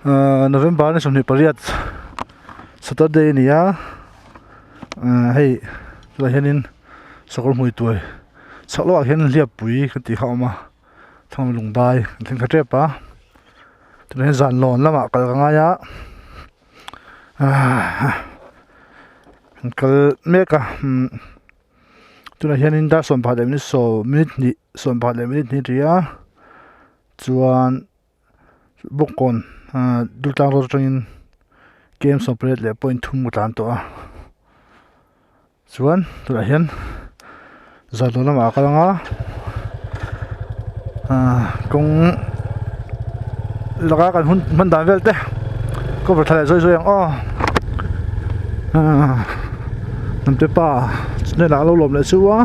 November ni somni pariat Saturday ni ya hei la hianin sakol mui tuai saklo a hian liap pui kan ti kha ma thang lungdai thing kha trepa tune zan lon lama kal nga ya kal meka tuna hianin da som pha ni so minute ni som pha minute ni ria chuan bokon dutang ro tangin game operate le point thum mutan to a chuan tuna hian zalo lama kalanga kong laga kan hun man dan velte ko ver thale zoi ang namte pa ne la lo lom le chuwa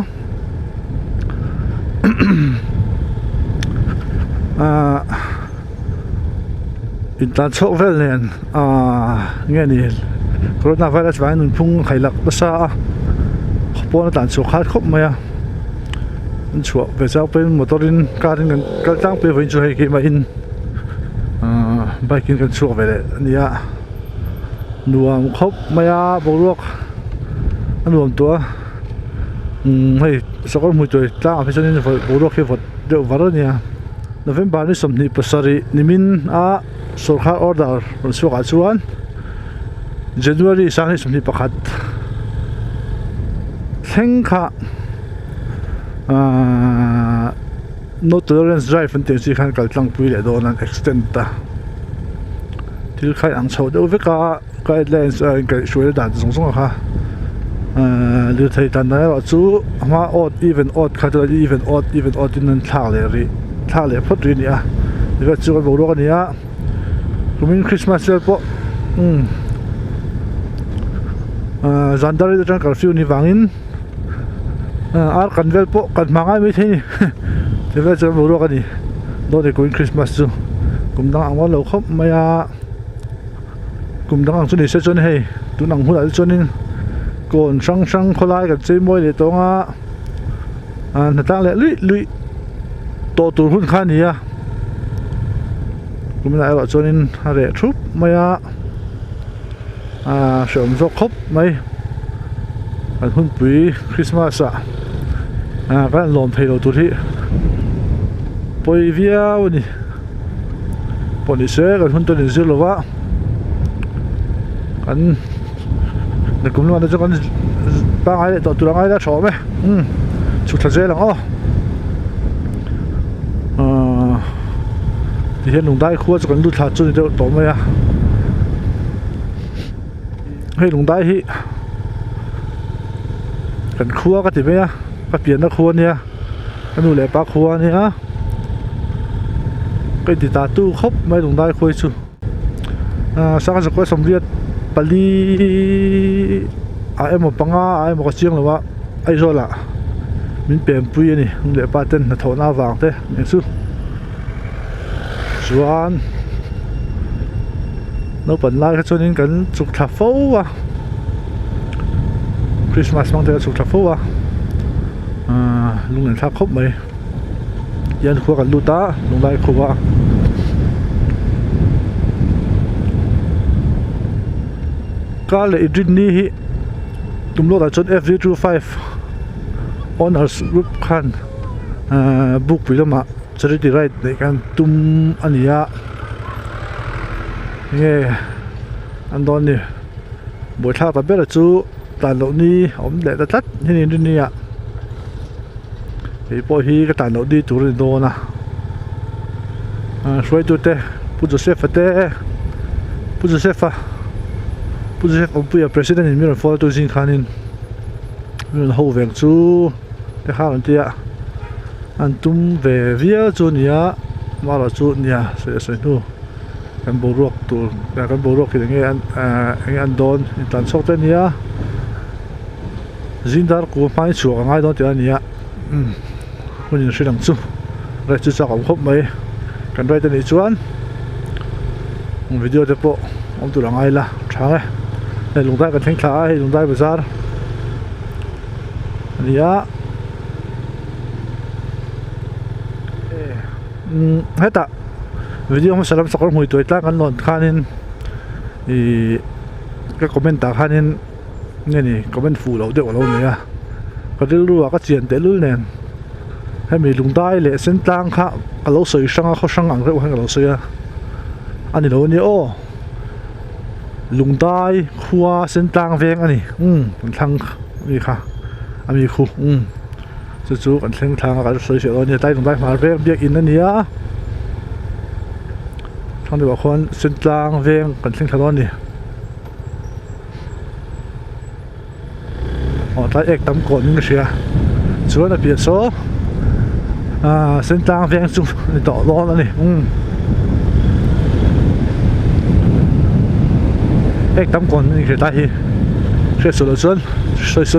in tan chok vel nen nge ni coronavirus vai nun phung khailak basa khopon tan chok khat khop maya in chuwa ve chau pen motorin karin kan tang pe vein chu hei ki ma in biking kan chuwa vele nia nuam khop maya borok anuam to hei sakor mui toi tla a phesanin borok he vot de varania November ni somni pasari nimin a sorkha order suka chuan January sang ni somni pakhat thlengkha no tolerance drive an te chi khan kal tlang pui le don an extend ta til khai ang chho de veka guidelines ka shwe dan song song kha lu thai tan na chu ma odd even odd kha even odd in an thla le ri thla le phot ri ni a ni chu bo ro ni a kumin Christmas le po zandari de tang curfew ni wangin ar kanvel po kan mangai mi thei te ve chu bo ro ka ni do de kumin Christmas chu kumdang ang lo khop maya kumdang ang chu ni se chon hei tunang hu al chonin kon sang sang kholai ka chei moi le tonga na tang le lui to tur hun khan ni a kumna alo chonin hare thup maya shom zo khop mai an hun pui Christmas kan lom phei lo tur hi poi viau ni poni se kan hun to ni zilova kan na kumna na kan pa ngai to tur ngai da tho me chu tha je lang thì hiện lùng đai khua cho con lụt thắt cho nên đâu tóm mày à hay lùng đai hi cần khua cái gì vậy à cái biển nó khua nè cái nụ lệ ba khua nè á cái gì ta tu khóc mấy lùng đai khua chứ sáng giờ có sầm liệt bali em một banga em một cái chiang là ai rồi là mình bèn bùi này lệ ba tên là thổ na vàng thế nghe chứ chuan no pan lai kha chuanin kan chuk thla fo a Christmas mang te chuk thla fo a lungen thla khop mai yan khuwa kan luta lung lai khuwa ka le idrin ni hi tumlo da chon FD25 honors group khan book pilama charity right they can tum ania nge andon ni bo tha ta bela chu tan lo ni om le ta tat ni ni ya e po hi ka tan lo di tur do na shwai tu te pu Joseph om pu ya president in mir fo tu jin khanin mir ho veng chu te kha an tia an tum ve via chu nia mala chu nia se nu kan borok tu kan borok ki nge an don tan sok te nia zindar ku mai chu ngai don te nia kun ni lang chu ra chu cha kom khop mai kan rai te ni chuan video te po om tu langai la thang e lungdai kan theng thla ai lungdai bazar nia heta video mo salam sakor mui toy tla kan lon khanin ka comment ta khanin nge ni comment fu lo de lo ne ya ka dil ruwa ka chian te lul nen hemi lungdai le sen tlang kha alo soi sanga kho sang ang reu hang lo soya ani lo ni o lungdai khuwa sen tlang veng ani thang mi kha ami khu chu chu kan thleng thang ka soi se lo ni tai lungdai mar veng biak in ani ya thang de ba khon sen tlang veng kan thleng thalo ni ta ek tam kon ni sia chuan a pia so sen tlang veng chu ni to lo ani ek tam kon ni ta hi se so lo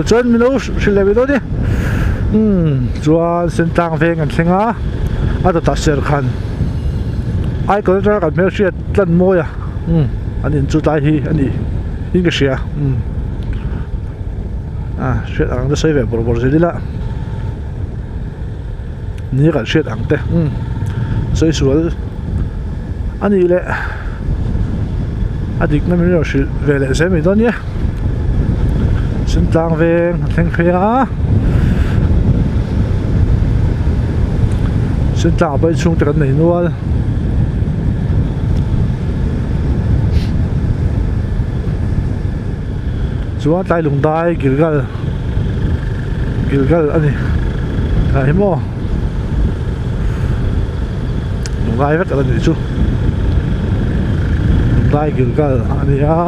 chuan mi lo se le do ni chuan sen tlang veng an thlenga a ta ser khan ai ko ta ka me sia tlan mo ya an in chu ta hi ani in ka sia shit ang da sai ve bor zidila ni ka shit ang te sai sual ani le adik na mi ro shil ve le se mi don ya sin tlang veng thleng khia sin tlang bai chung te kan nei nual chuan tlai lungdai Gilgal ani hi mo lungdai vek ala ni chu lungdai Gilgal ani a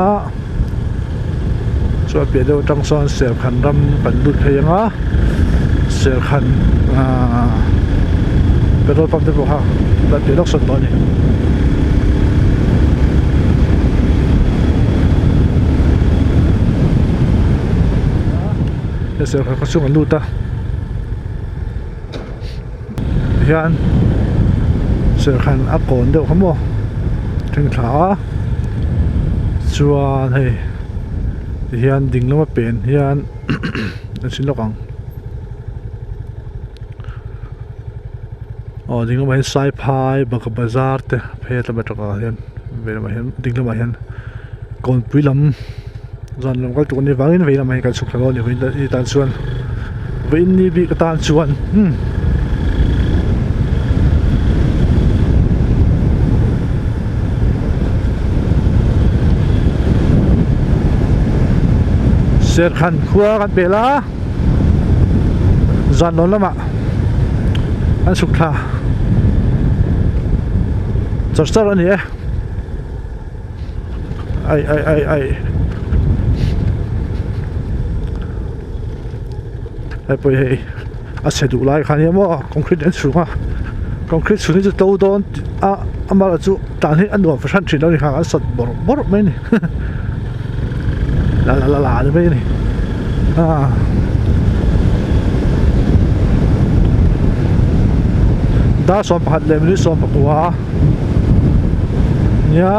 chuan pia deuh tang sawn ser khan ram kan lut theianga ser khan petrol pump te pawh ha la pia lok son lo ni ser khan ka chung an luta hian ser khan a kon deuh khamo theng thla chuan hei hian dinglama pen hian an sin lokang dinglama hian sai phai baka bazar te phe ta bataka hian velama hian dinglama hian kon puilam zan lam kal tukani wangin veina mai kan sukhalo ni hoin i tan chuan vein ni bi ka tan chuan ser khan khuwa kan pela zan lon lama an sukha char ani ai poi hei a se du lai khan mo concrete en sunga concrete suni chu to don amala chu tan hi an do fashion thin ni kha an sat bor mai ni la de mai ni da som phat le mi som pakwa ya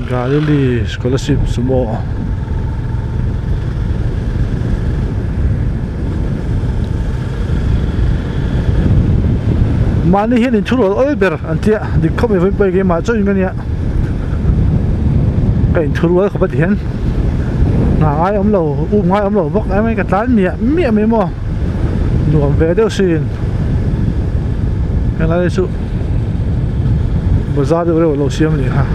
Galilee scholarship sumo mani hian in thuro olber antia dik khomi voi pai ge ma cho ingania kai thuro khabat hian ngai om lo ngai om lo bok ai mai ka tan mi mo nuam ve deuh sin kana le su bazar de lo siam ni ha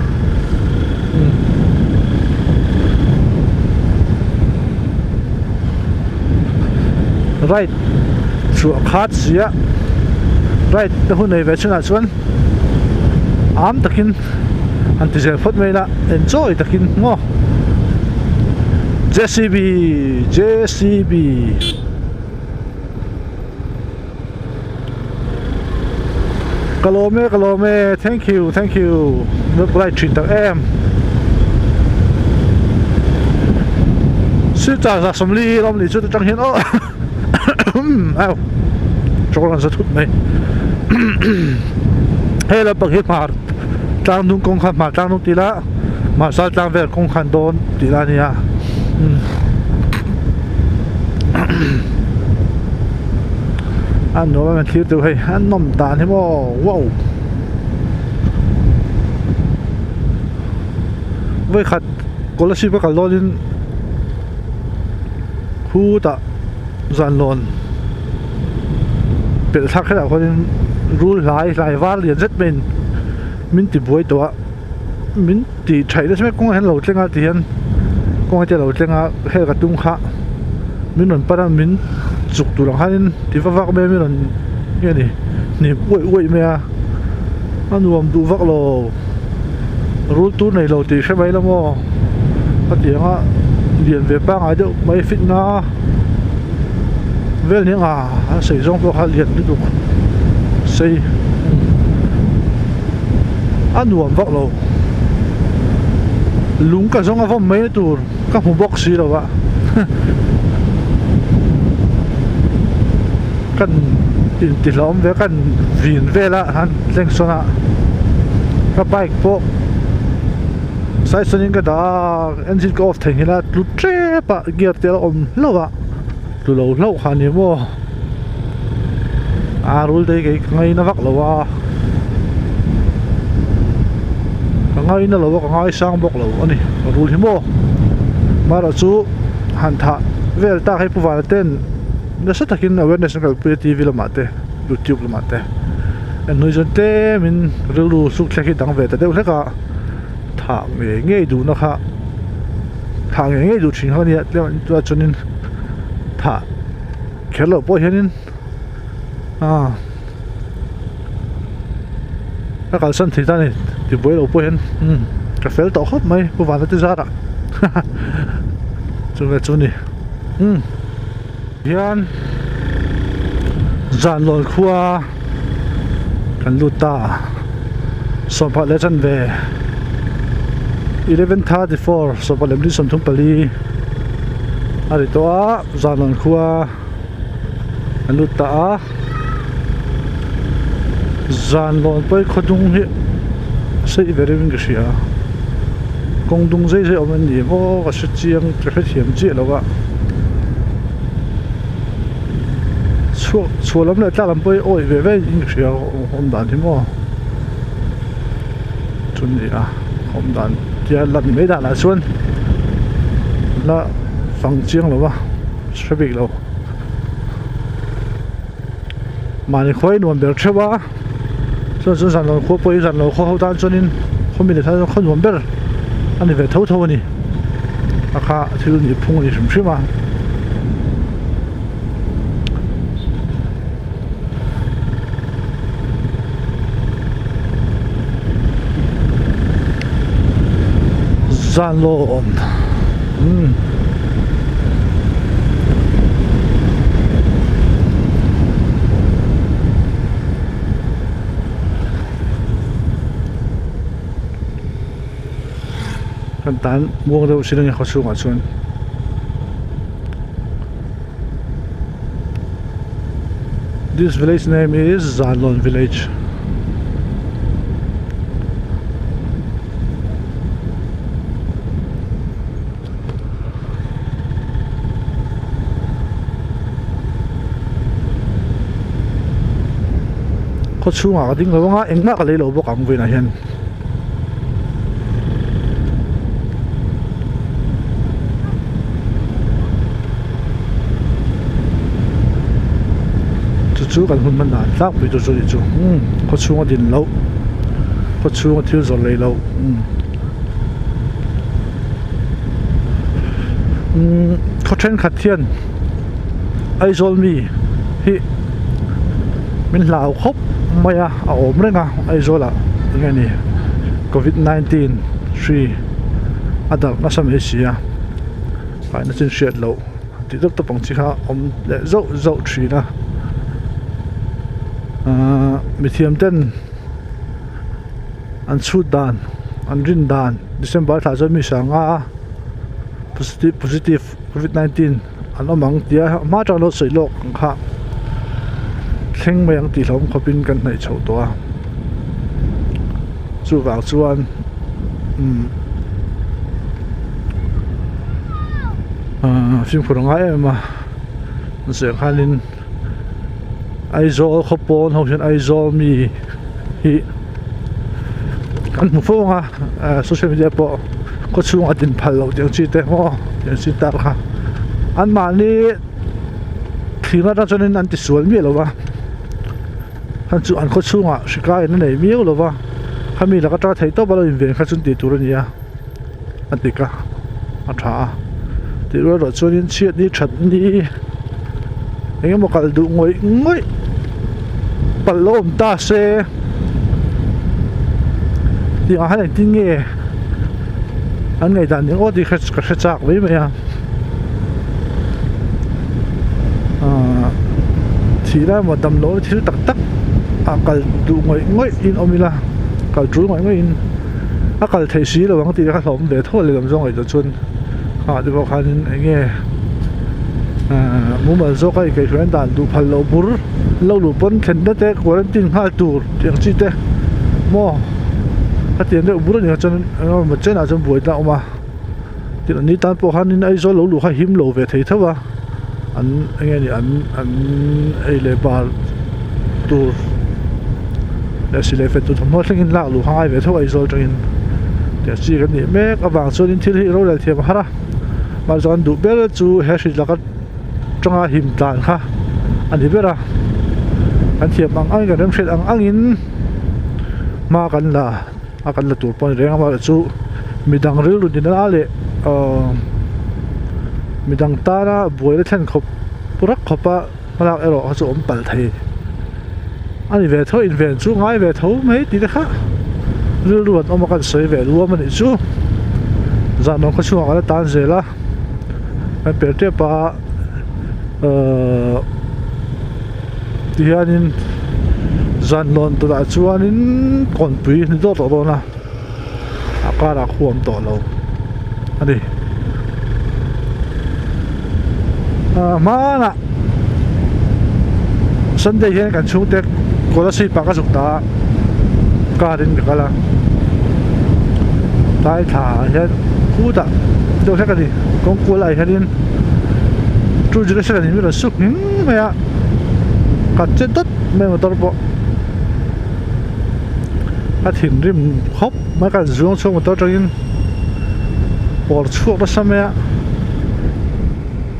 right chu khat sia right the hun nei ve chuna chuan am takin anti zel phot meila enjoy takin ngo JCB Kalome thank you no bright trin tak em sư cha ra som li lom li chu tang hian o au chokolan sa thut mai hela bang hi mar tang nung kong khan ma tang nung tila ma sa tang ver kong khan don tila nia anh nói mình thiếu từ hay anh nằm tàn thế mà wow với khát có là ship cái lon in hu ta dàn lon bị thắc cái nào con rule lại var liền rất mình thì buổi tối mình thì chạy được xem con hay lâu tiếng tiền con hay lâu tiếng hay cái tung khác mình nói para mình chụp tụi nó hay thì vác vác mình nói cái này nè uội mẹ anh nuông tụi vác lo rule tu này lâu thì sẽ mấy lắm mà cái tiếng liền về bang ai đâu mấy fit na về những sử dụng của họ liền được xây anh nuông vác lo lúng cả giống như mấy tụi các hộp box gì đâu ạ kan tin lom ve kan vin vela han leng sona ka bike po sai sonin ka da engine ko off thengila tu tre pa gear tel om lowa tu lo khani mo a rul dei ke ngai na vak lowa ka ngai na lowa ka ngai sang bok lo ani rul hi mo mara chu han tha vel ta khai pu wa ten nasa takin awareness ng TV lamate YouTube lamate noi jonte min rulu suk thaki dang ve ta de leka tha nge du na kha tha nge du thin ha ni le chunin tha khelo po hianin ka kal san thi ta ni ti boi lo po hian ka fel to khop mai pu wa ta zara chuni hian zan lon khua kan luta sopa lejan ve 11:34 sopa lemri som thum pali ari to a zan lon khua kan luta a zan lon poi khodung hi sei very wing sia kong dung zai omen ni mo ka chiang traffic hiam chi lowa chua lắm lại ta làm bơi ôi về những cái hôm đàn thì mua chuẩn gì hôm đàn thì lần mấy đàn là xuân là phẳng chiang rồi sẽ bị lâu mà你可以暖表车吧这真上了火不上了火后单专人后面的他很暖表那你别偷呢看就是你碰你什么事嘛zan lon kan tan muang do silang ya khasu nga chun this village name is Zanlon village có chú ngã tiếng lâu ngã em ngã cái lấy lâu bốc cẳng về này hiện chú cần hôn mình là tác bị tôi rồi chú có chú ngã điện lâu có chú ngã thiếu rồi lấy lâu có trên khát thiên ai rồi mi hi mình lao khóc mày ổn đấy nga ai rồi là cái này COVID-19 3 ada na sam Asia phải nó trên sẹt lâu thì tập bằng chỉ ha để dậu trì na mi thiam ten an chu dan an rin dan December tha zo mi sanga positive COVID-19 an omang tia ma tra lo sei lok kha thleng mai ang ti hlom khopin kan nei chho to chu wang chuan phim phuranga em mà sẽ khalin Aizol khopon ho hian Aizol mi hi kan mu fonga social media po ko chung atin phal lo tiang chi te ho tiang chi tar kha an ma ni thina ra chonin an ti sual mi lo wa han chu an ko chunga shikai na nei mi lo wa khami la ka ta thei to balo in ven kha chun ti tur ni ya atika a tha ti ro ro chonin chiat ni that ni enge mo kal du ngoi ngoi palom ta se ti a han ti nge an ngai dan ni o ti khach ka chak ve me ya thì ra một tầm lỗ thì tắc tắc kal du ngoi ngoi in omila kal du ngoi ngoi in kal thei si lo wang ti ka hlom ve thol le lam zong ai to chun ti bo khan nge mu ma zo kai ke hran dan du phal lo bur lo lu pon khen da te quarantine ha tur tiang chi te mo ka tiang de bur ni chon ma chen a chon boi da ma ti ni tan po han in ai zo lo lu kha him lo ve thei thawa an nge ni an ai le bar tur le si le fe tu thom ho thlengin la lu hai ve tho ai zo tengin te chi kan ni mek awang chuan in thil hi ro le thiam hara mar zon du bel chu he hri la ka tanga him tan kha ani bera an thiam ang ang kan hret ang in ma kan la akan la tur pon reng ma chu midang ril ru din la le midang tara boile then khop purak khopa malak ero chu om pal thei ani ve tho in ven chu ngai ve tho mai ti de kha ril ruan om kan soi ve lu am ni chu za no kha chu ala tan zela an per te pa ti hianin zan lon tu da chuanin kon pui ni do to na akara khuam to lo ani mana Sunday hian kan chung tek kola si pa ka suk ta ka rin ka la tai tha hian khu da do sa ka ni kong ko lai hian tu jira sa ni mi la suk ning me ya ka che tot me motor po a thin rim khop ma kan zuang chung motor tangin por chuak ba sa me ya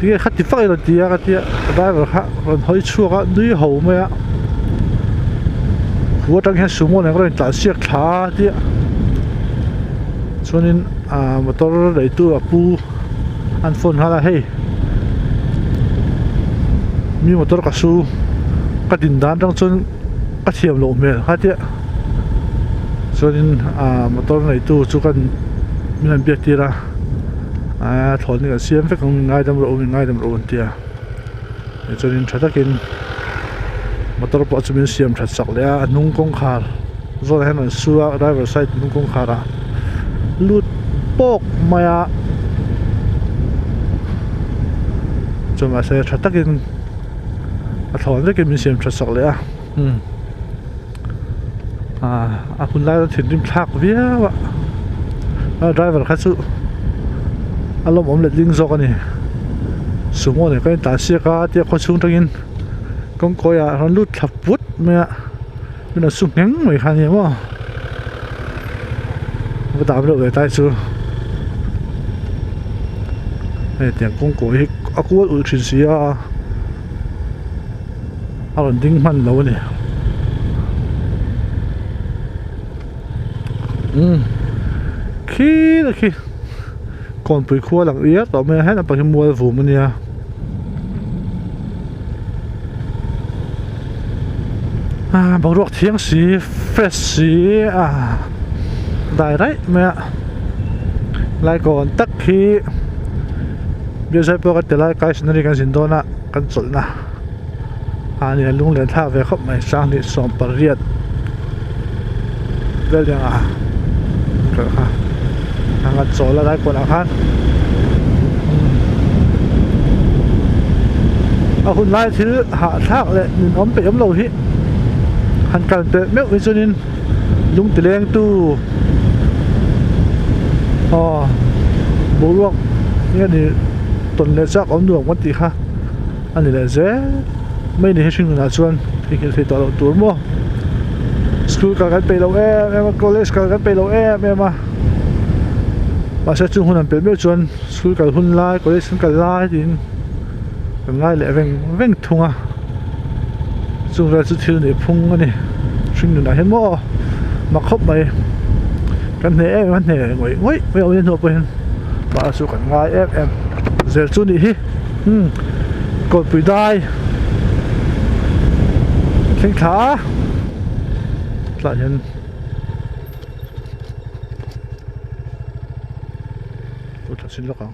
thì khách thì phải là tia cái tia đây là khách còn hơi chua cái đuôi hậu mà của trong cái số môn này có thể tạo siết khá tia cho nên motor đấy tu là pu anh phone hay là hey mi motor cả số cái đình đan trong chân cái thiểm lộ mềm khá tia cho nên motor này tu chú cần mình biết tia ra thon ni ka siam fe kong ngai dam ro tia chuan thata kin motor po chumin siam that sak le a nung kong khar zo han an suwa driver side nung kong khara lut pok maya chuma se thata kin a thon ve kin min siam that sak le a kun lai thin rim thak via wa driver kha chu alom om let ling zok ani sumo ne kai ta sia ka tia kho chung tangin kong koya ran lut thap put me na su ngeng mai khan ye mo ko ta blo ve tai chu e tiang kong ko hi akul ul thin sia aron ding man lo ni khi còn bụi khua lặng yết tao mới hết là bằng cái mua vụ mình nha bảo ruột thiêng xí fresh xí đại đấy mẹ lại còn tắc khi bây giờ bao cái lại cái sinh cái sinh đó na cái chuẩn na này lung lên thao về khóc mày sang đi xóm bờ riết đây là cái ha ang at sola dahil ko lang ako lai til ha thak le nin om pe om lo hi han kan pe me wi chunin lung tileng tu boruak ni ton le chak om duang mati kha ani le ze mai ni hishing na chuan thì khi thấy tao tour mo school cả cái lâu em college cả cái lâu em mà sẽ chung hôn làm chuẩn school cả hôn lai college cả lai thì cái lai lệ veng thùng à chung ra chút thiếu này phung này sinh được hết mo mà khóc mày cái này em ngồi bây giờ nó bên mà số cái lai em giờ chút đi còn bị đai khen khá lại nhân tôi thật xin lỗi